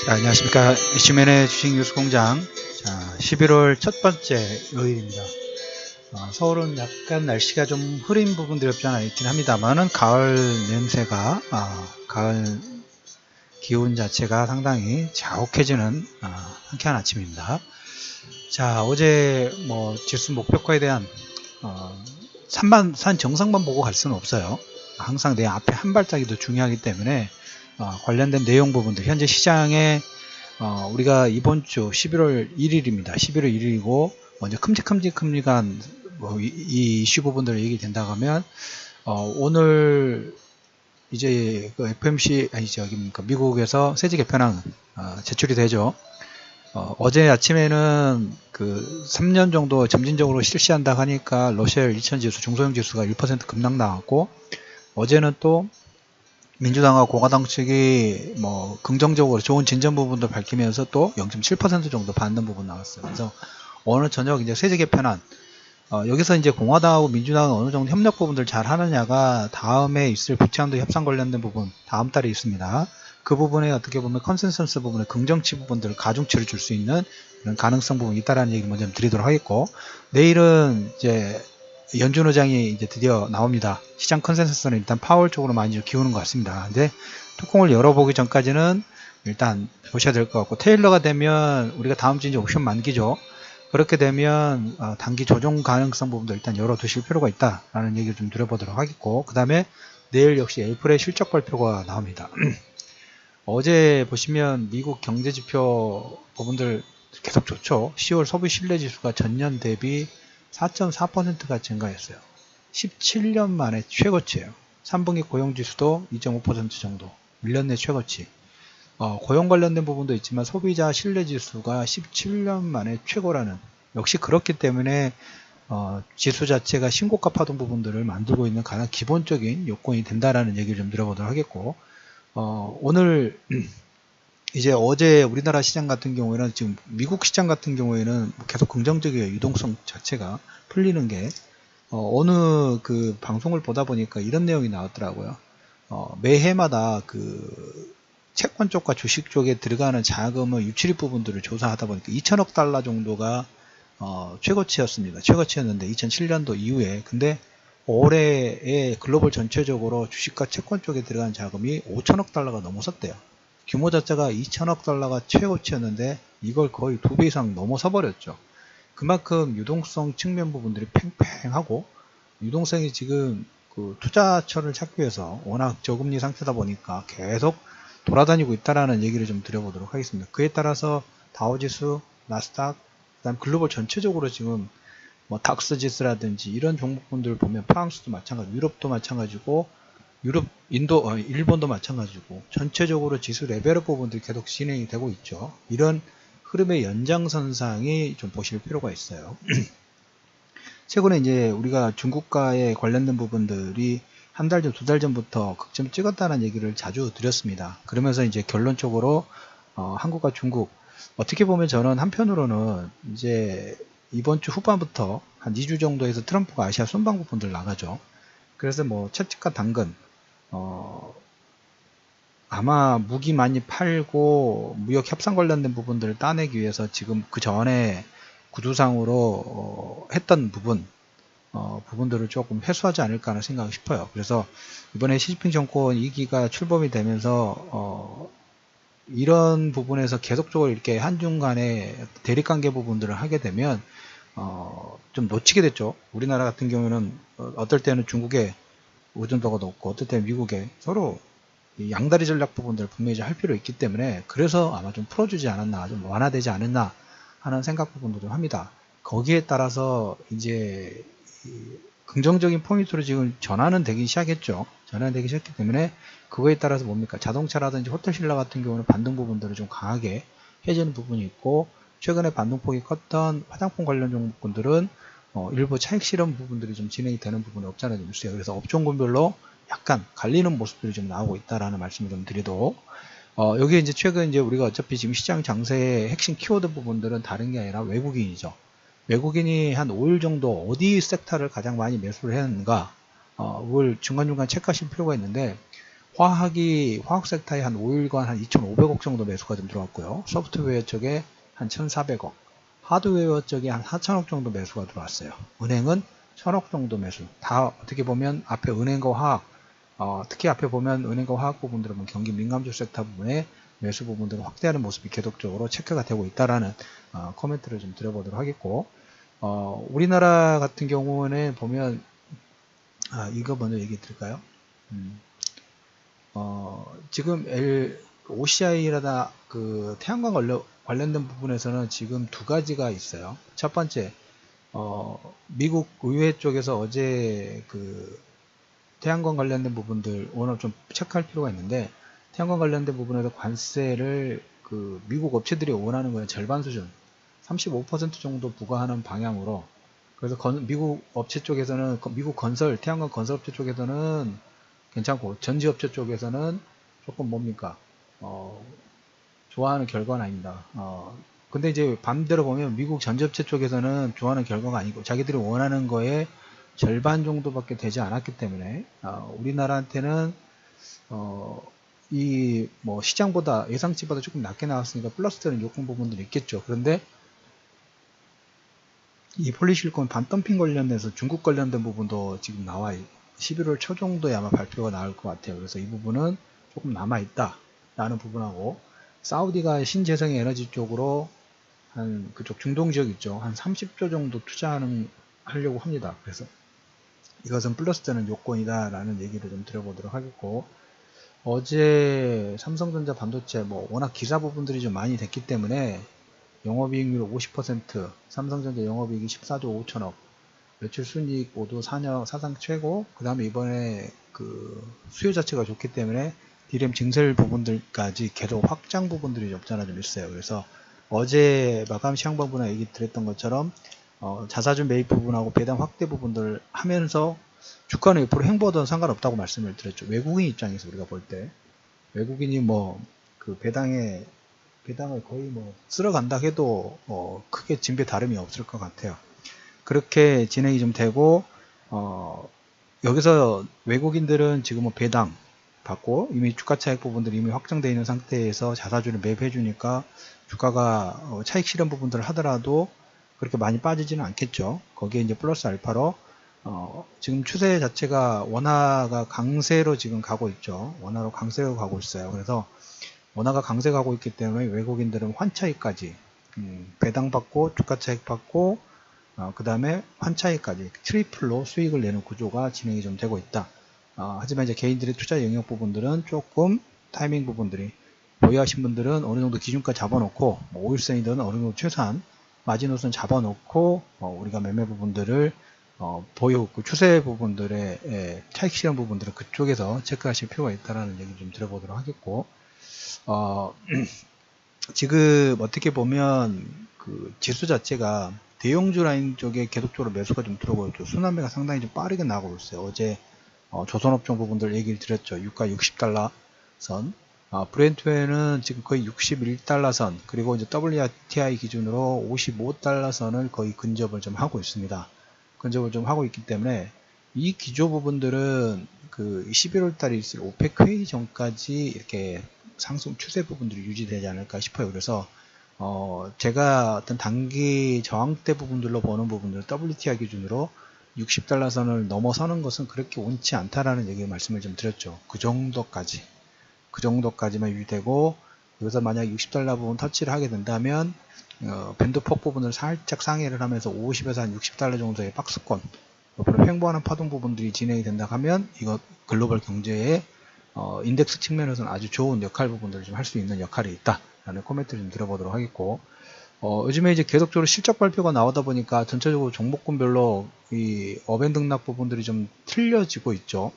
안녕하십니까. 이슈맨의 주식뉴스공장. 자, 11월 첫 번째 요일입니다. 서울은 약간 날씨가 좀 흐린 부분들이 없지 않아 있긴 합니다만은 가을 냄새가, 가을 기온 자체가 상당히 자욱해지는 상쾌한 아침입니다. 자, 어제 지수 목표가에 대한 산 정상만 보고 갈 수는 없어요. 항상 내 앞에 한 발짝이 더 중요하기 때문에 관련된 내용 부분들, 현재 시장에 우리가 이번 주 11월 1일입니다. 11월 1일이고 먼저 큼직한 이 이슈 부분들을 얘기 된다고 하면 오늘 이제 그 FMC 미국에서 세제 개편안 제출이 되죠. 어제 아침에는 그 3년 정도 점진적으로 실시한다고 하니까 러셀 2000 지수, 중소형 지수가 1% 급락 나왔고, 어제는 또 민주당과 공화당 측이 긍정적으로 좋은 진전 부분도 밝히면서 또 0.7% 정도 받는 부분 나왔어요. 그래서 오늘 저녁 이제 세제 개편안, 여기서 이제 공화당하고 민주당은 어느 정도 협력 부분들 잘 하느냐가 다음에 있을 부채한도 협상 관련된 부분 다음 달에 있습니다. 그 부분에 어떻게 보면 컨센서스 부분에 긍정치 부분들을 가중치를 줄 수 있는 그런 가능성 부분이 있다라는 얘기를 먼저 드리도록 하겠고, 내일은 이제 연준 의장이 이제 드디어 나옵니다. 시장 컨센서스는 일단 파월 쪽으로 많이 기우는 것 같습니다. 근데 뚜껑을 열어보기 전까지는 일단 보셔야 될 것 같고, 테일러가 되면 우리가 다음 주 이제 옵션 만기죠. 그렇게 되면 단기 조정 가능성 부분도 일단 열어두실 필요가 있다라는 얘기를 좀 드려보도록 하겠고, 그 다음에 내일 역시 에이프릴 실적 발표가 나옵니다. 어제 보시면 미국 경제지표 부분들 계속 좋죠. 10월 소비 신뢰지수가 전년 대비 4.4%가 증가했어요. 17년 만에 최고치예요. 3분기 고용지수도 2.5% 정도, 1년 내 최고치. 고용 관련된 부분도 있지만 소비자 신뢰지수가 17년 만에 최고라는, 역시 그렇기 때문에 지수 자체가 신고가 파동 부분들을 만들고 있는 가장 기본적인 요건이 된다라는 얘기를 좀 드려보도록 하겠고, 오늘 이제 어제 우리나라 시장 같은 경우에는, 지금 미국 시장 같은 경우에는 계속 긍정적이에요. 유동성 자체가 풀리는 게. 어느 그 방송을 보다 보니까 이런 내용이 나왔더라고요. 매해마다 그 채권 쪽과 주식 쪽에 들어가는 자금의 유출입 부분들을 조사하다 보니까 2천억 달러 정도가 최고치였습니다. 최고치였는데 2007년도 이후에. 근데 올해에 글로벌 전체적으로 주식과 채권 쪽에 들어가는 자금이 5천억 달러가 넘어섰대요. 규모 자체가 2천억 달러가 최고치였는데 이걸 거의 2배 이상 넘어서 버렸죠. 그만큼 유동성 측면 부분들이 팽팽하고, 유동성이 지금 그 투자처를 찾기 위해서 워낙 저금리 상태다 보니까 계속 돌아다니고 있다라는 얘기를 좀 드려보도록 하겠습니다. 그에 따라서 다우지수, 나스닥, 그다음 글로벌 전체적으로 지금 닥스 지수라든지 이런 종목분들 보면 프랑스도 마찬가지고, 유럽도 마찬가지고, 일본도 마찬가지고, 전체적으로 지수 레벨업 부분들이 계속 진행이 되고 있죠. 이런 흐름의 연장선상이 좀 보실 필요가 있어요. 최근에 이제 우리가 중국과의 관련된 부분들이 한 달 전, 2달 전부터 극점 찍었다는 얘기를 자주 드렸습니다. 그러면서 이제 결론적으로 한국과 중국, 어떻게 보면 저는 한편으로는 이제 이번 주 후반부터 한 2주 정도에서 트럼프가 아시아 순방 부분들 나가죠. 그래서 채찍과 당근, 아마 무기 많이 팔고 무역 협상 관련된 부분들을 따내기 위해서 지금 그 전에 구두상으로 했던 부분들을 조금 회수하지 않을까 하는 생각이 싶어요. 그래서 이번에 시진핑 정권 2기가 출범이 되면서 이런 부분에서 계속적으로 이렇게 한중 간의 대립관계 부분들을 하게 되면 좀 놓치게 됐죠. 우리나라 같은 경우에는 어떨 때는 중국에 의존도가 높고 어떨 때는 미국에, 서로 이 양다리 전략 부분들을 분명히 할 필요 있기 때문에, 그래서 아마 좀 풀어주지 않았나, 좀 완화되지 않았나 하는 생각 부분도 좀 합니다. 거기에 따라서 이제 긍정적인 포인트로 지금 전환은 되기 시작했죠. 전환되기 시작했기 때문에 그거에 따라서 뭡니까? 자동차라든지 호텔 신라 같은 경우는 반등 부분들을 좀 강하게 해주는 부분이 있고, 최근에 반등폭이 컸던 화장품 관련 종목군들은 일부 차익 실험 부분들이 좀 진행이 되는 부분이 없지 않아 좀 있어요. 그래서 업종군별로 약간 갈리는 모습들이 좀 나오고 있다라는 말씀을 좀 드리도록, 여기 이제 최근 이제 우리가 어차피 지금 시장 장세의 핵심 키워드 부분들은 다른 게 아니라 외국인이죠. 외국인이 한 5일 정도 어디 섹터를 가장 많이 매수를 했는가, 그걸 중간중간 체크하실 필요가 있는데, 화학 섹터에 한 5일간 한 2,500억 정도 매수가 좀 들어왔고요. 소프트웨어 쪽에 한 1,400억, 하드웨어 쪽에 한 4,000억 정도 매수가 들어왔어요. 은행은 1,000억 정도 매수. 다 어떻게 보면 앞에 은행과 화학, 특히 앞에 보면 은행과 화학 부분들은 뭐 경기 민감주 섹터 부분에 매수 부분들을 확대하는 모습이 계속적으로 체크가 되고 있다라는 코멘트를 좀 드려보도록 하겠고, 우리나라 같은 경우는 보면 이거 먼저 얘기 드릴까요? 지금 OCI라다 그 태양광 관련된 부분에서는 지금 두 가지가 있어요. 첫 번째, 미국 의회 쪽에서 어제 그 태양광 관련된 부분들 오늘 좀 체크할 필요가 있는데, 태양광 관련된 부분에서 관세를 그 미국 업체들이 원하는 거는 절반 수준, 35% 정도 부과하는 방향으로. 그래서 미국 업체 쪽에서는, 미국 태양광 건설업체 쪽에서는 괜찮고, 전지업체 쪽에서는 조금 뭡니까, 좋아하는 결과는 아닙니다. 근데 이제 반대로 보면 미국 전지업체 쪽에서는 좋아하는 결과가 아니고 자기들이 원하는 거에 절반 정도밖에 되지 않았기 때문에, 우리나라한테는 이 뭐 시장보다 예상치보다 조금 낮게 나왔으니까 플러스되는 요건 부분들이 있겠죠. 그런데 이 폴리실리콘 반덤핑 관련돼서 중국 관련된 부분도 지금 나와 11월 초 정도에 아마 발표가 나올 것 같아요. 그래서 이 부분은 조금 남아있다 라는 부분하고, 사우디가 신재생 에너지 쪽으로 한 그쪽 중동 지역 있죠. 한 30조 정도 하려고 합니다. 그래서 이것은 플러스 되는 요건이다 라는 얘기를 좀 드려보도록 하겠고, 어제 삼성전자 반도체 뭐 워낙 기사 부분들이 좀 많이 됐기 때문에 영업이익률 50%, 삼성전자 영업이익이 14조 5천억, 매출 순이익 모두 사상 최고, 그 다음에 이번에 그 수요 자체가 좋기 때문에 디램 증설 부분들까지 계속 확장 부분들이 없잖아 좀 있어요. 그래서 어제 마감 시황방부나 얘기 드렸던 것처럼 자사주 매입 부분하고 배당 확대 부분들 하면서 주가는 옆으로 횡보하던 상관없다고 말씀을 드렸죠. 외국인 입장에서 우리가 볼 때 외국인이 뭐 그 배당을 거의 뭐 쓸어간다 해도 크게 진배 다름이 없을 것 같아요. 그렇게 진행이 좀 되고, 여기서 외국인들은 지금 뭐 배당 받고 이미 주가 차익 부분들이 이미 확정되어 있는 상태에서 자사주를 매입해 주니까 주가가 차익 실현 부분들을 하더라도 그렇게 많이 빠지지는 않겠죠. 거기에 이제 플러스 알파로 지금 추세 자체가 원화가 강세로 지금 가고 있죠. 원화로 강세로 가고 있어요. 그래서 원화가 강세 가고 있기 때문에 외국인들은 환차익까지 배당 받고 주가 차익 받고 그 다음에 환차익까지 트리플로 수익을 내는 구조가 진행이 좀 되고 있다. 하지만 이제 개인들의 투자 영역 부분들은 조금 타이밍 부분들이 보유하신 분들은 어느 정도 기준가 잡아놓고, 뭐 5일선이든 어느 정도 최소한 마지노선 잡아놓고 우리가 매매 부분들을 그 추세 부분들의 차익 실현 부분들은 그쪽에서 체크하실 필요가 있다라는 얘기 좀 들어보도록 하겠고, 지금 어떻게 보면 그 지수 자체가 대형주 라인 쪽에 계속적으로 매수가 좀 들어오고 있죠. 순환매가 상당히 좀 빠르게 나오고 있어요. 어제 조선업종 부분들 얘기를 드렸죠. 유가 60달러 선, 브렌트에는 지금 거의 61달러 선, 그리고 이제 WTI 기준으로 55달러 선을 거의 근접을 좀 하고 있습니다. 근접을 좀 하고 있기 때문에 이 기조 부분들은 그 11월 달에 있을 오펙 회의 전까지 이렇게 상승 추세 부분들이 유지되지 않을까 싶어요. 그래서 제가 어떤 단기 저항대 부분들로 보는 부분들 WTI 기준으로 60달러 선을 넘어서는 것은 그렇게 원치 않다라는 얘기 말씀을 좀 드렸죠. 그 정도까지만 유지되고, 여기서 만약 60달러 부분 터치를 하게 된다면 밴드폭 부분을 살짝 상회를 하면서 50에서 한 60달러 정도의 박스권 옆으로 횡보하는 파동 부분들이 진행이 된다 하면, 이거 글로벌 경제의 인덱스 측면에서는 아주 좋은 역할 부분들을 좀 할 수 있는 역할이 있다 라는 코멘트를 좀 들어보도록 하겠고, 요즘에 이제 계속적으로 실적 발표가 나오다 보니까 전체적으로 종목군별로 이 업앤 등락 부분들이 좀 틀려지고 있죠.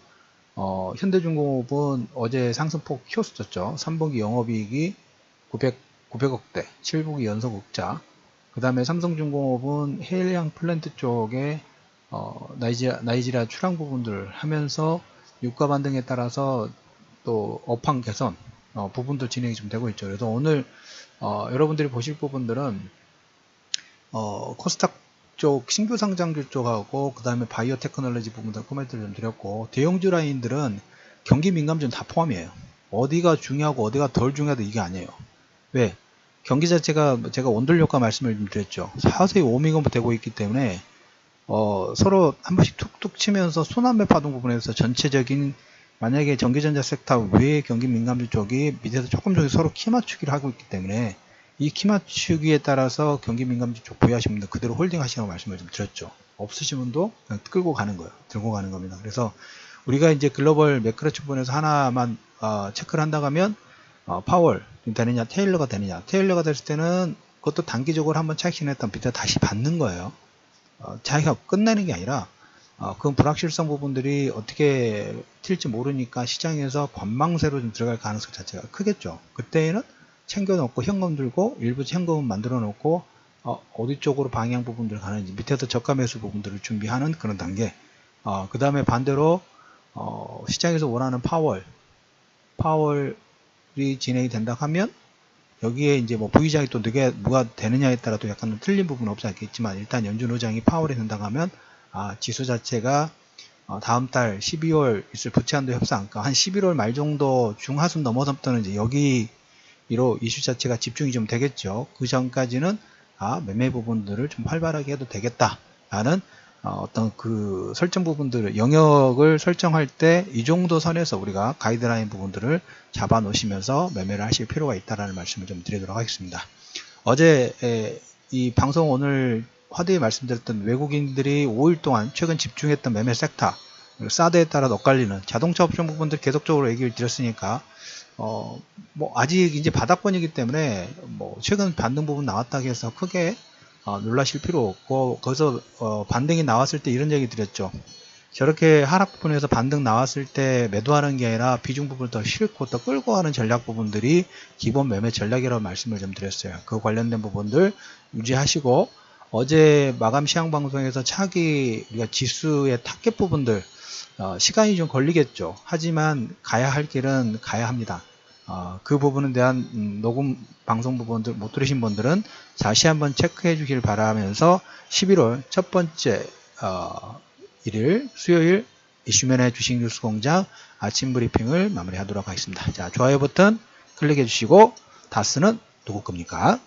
현대중공업은 어제 상승폭 키웠었죠. 3분기 영업이익이 900억대, 7분기 연속 흑자. 그 다음에 삼성중공업은 해양 플랜트 쪽에 나이지리아 출항 부분들 하면서 유가 반등에 따라서 또 업황 개선 부분도 진행이 좀 되고 있죠. 그래서 오늘 여러분들이 보실 부분들은 코스닥 쪽 신규 상장주 쪽하고 그 다음에 바이오 테크놀로지 부분들 코멘트를 좀 드렸고, 대형주 라인들은 경기 민감주는 다 포함이에요. 어디가 중요하고 어디가 덜 중요하다 이게 아니에요. 왜? 경기 자체가 제가 원돌 효과 말씀을 좀 드렸죠. 서서히 오밍업 되고 있기 때문에 서로 한 번씩 툭툭 치면서 순환매 파동 부분에서 전체적인 만약에 전기전자 섹터 외의 경기 민감주 쪽이 밑에서 조금씩 서로 키 맞추기를 하고 있기 때문에 이 키 맞추기에 따라서 경기 민감주 쪽 보유하시는 분들 그대로 홀딩 하시라고 말씀을 좀 드렸죠. 없으신 분도 그냥 끌고 가는 거예요. 들고 가는 겁니다. 그래서 우리가 이제 글로벌 매크로 측면에서 하나만 체크를 한다고 하면 파월 되느냐 테일러가 되느냐. 테일러가 됐을 때는 그것도 단기적으로 한번 착신했던 밑에 다시 받는 거예요. 자기가 끝내는 게 아니라 그건 불확실성 부분들이 어떻게 튈지 모르니까 시장에서 관망세로 좀 들어갈 가능성 자체가 크겠죠. 그때는 챙겨놓고 현금 들고 일부 현금은 만들어 놓고 어디 쪽으로 방향 부분들 가는지 밑에서 저가 매수 부분들을 준비하는 그런 단계. 그 다음에 반대로 시장에서 원하는 파월이 진행이 된다 하면 여기에 이제 뭐 부의장이 또 누가 되느냐에 따라 또 약간 틀린 부분은 없지 않겠지만 일단 연준 의장이 파월이 된다고 하면 지수 자체가 다음 달 12월 있을 부채한도 협상가 한 11월 말 정도 중하순 넘어서부터는 이제 여기로 이슈 자체가 집중이 좀 되겠죠. 그 전까지는 매매 부분들을 좀 활발하게 해도 되겠다라는 어떤 그 설정 부분들을 영역을 설정할 때 이 정도 선에서 우리가 가이드라인 부분들을 잡아 놓으시면서 매매를 하실 필요가 있다라는 말씀을 좀 드리도록 하겠습니다. 어제 이 방송 오늘 화두에 말씀드렸던 외국인들이 5일 동안 최근 집중했던 매매 섹터 사드에 따라 엇갈리는 자동차 업종 부분들 계속적으로 얘기를 드렸으니까 뭐 아직 이제 바닥권이기 때문에 뭐 최근 반등 부분 나왔다고 해서 크게 놀라실 필요 없고 거기서 반등이 나왔을 때 이런 얘기 드렸죠. 저렇게 하락 부분에서 반등 나왔을 때 매도하는 게 아니라 비중 부분을 더 싣고 더 끌고 가는 전략 부분들이 기본 매매 전략이라고 말씀을 좀 드렸어요. 그 관련된 부분들 유지하시고 어제 마감 시황 방송에서 차기 우리가 지수의 타겟 부분들 시간이 좀 걸리겠죠. 하지만 가야 할 길은 가야 합니다. 그 부분에 대한 녹음 방송 부분들 못 들으신 분들은 다시 한번 체크해 주길 바라면서 11월 첫 번째 일일 수요일 이슈맨의 주식뉴스공장 아침 브리핑을 마무리하도록 하겠습니다. 자, 좋아요 버튼 클릭해 주시고 다스는 누구 겁니까?